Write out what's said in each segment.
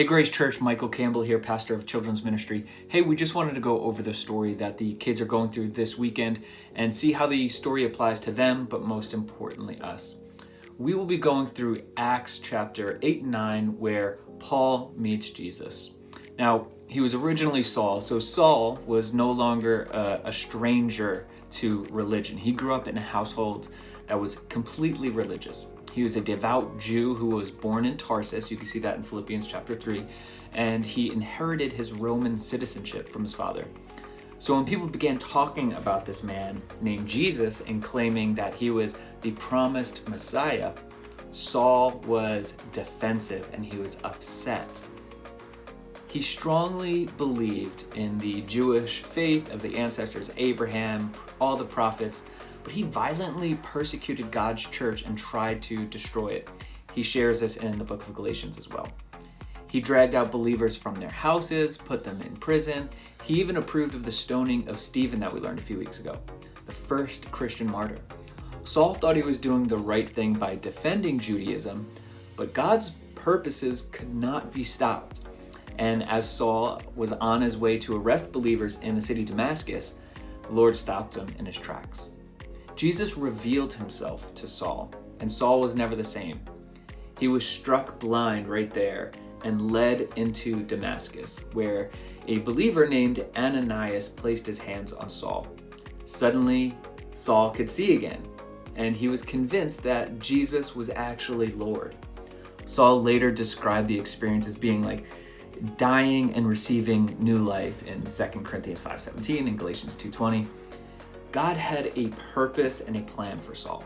Hey Grace Church, Michael Campbell here, pastor of children's ministry. Hey, we just wanted to go over the story that the kids are going through this weekend and see how the story applies to them, but most importantly us. We will be going through Acts chapter 8 and 9, where Paul meets Jesus. Now, he was originally Saul, so Saul was no longer a stranger to religion. He grew up in a household that was completely religious. He was a devout Jew who was born in Tarsus. You can see that in Philippians chapter 3. And he inherited his Roman citizenship from his father. So when people began talking about this man named Jesus and claiming that he was the promised Messiah, Saul was defensive and he was upset. He strongly believed in the Jewish faith of the ancestors, Abraham, all the prophets, but he violently persecuted God's church and tried to destroy it. He shares this in the book of Galatians as well. He dragged out believers from their houses, put them in prison. He even approved of the stoning of Stephen that we learned a few weeks ago, the first Christian martyr. Saul thought he was doing the right thing by defending Judaism, but God's purposes could not be stopped. And as Saul was on his way to arrest believers in the city Damascus, the Lord stopped him in his tracks. Jesus revealed himself to Saul, and Saul was never the same. He was struck blind right there and led into Damascus, where a believer named Ananias placed his hands on Saul. Suddenly, Saul could see again, and he was convinced that Jesus was actually Lord. Saul later described the experience as being like dying and receiving new life in 2 Corinthians 5:17 and Galatians 2:20. God had a purpose and a plan for Saul.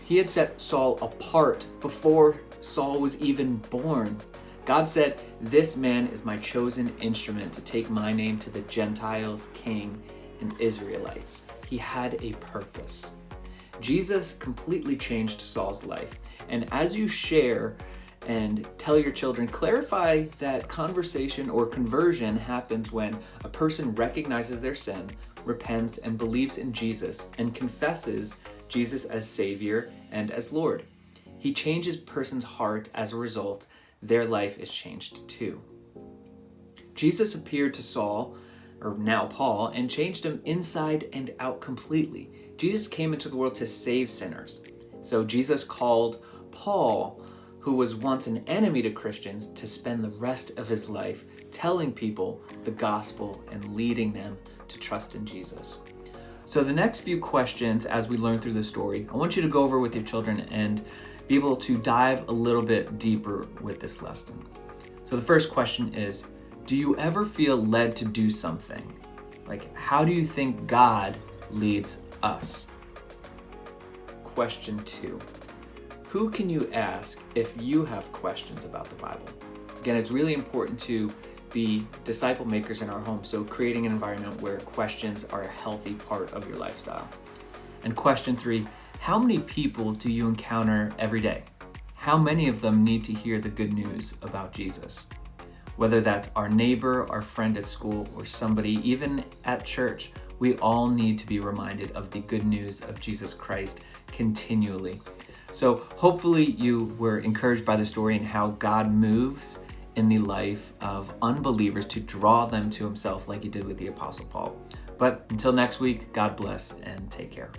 He had set Saul apart before Saul was even born. God said, "This man is my chosen instrument to take my name to the Gentiles, king, and Israelites." He had a purpose. Jesus completely changed Saul's life. And as you share and tell your children, clarify that conversation or conversion happens when a person recognizes their sin, repents, and believes in Jesus and confesses Jesus as Savior and as Lord. He changes a person's heart. As a result, their life is changed too. Jesus appeared to Saul, or now Paul, and changed him inside and out completely. Jesus came into the world to save sinners. So Jesus called Paul, who was once an enemy to Christians, to spend the rest of his life telling people the gospel and leading them to trust in Jesus. So the next few questions as we learn through the story, I want you to go over with your children and be able to dive a little bit deeper with this lesson. So the first question is, do you ever feel led to do something? Like, how do you think God leads us? Question 2. Who can you ask if you have questions about the Bible? Again, it's really important to be disciple makers in our home, so creating an environment where questions are a healthy part of your lifestyle. And question 3, how many people do you encounter every day? How many of them need to hear the good news about Jesus? Whether that's our neighbor, our friend at school, or somebody even at church, we all need to be reminded of the good news of Jesus Christ continually. So hopefully you were encouraged by the story and how God moves in the life of unbelievers to draw them to himself like he did with the Apostle Paul. But until next week, God bless and take care.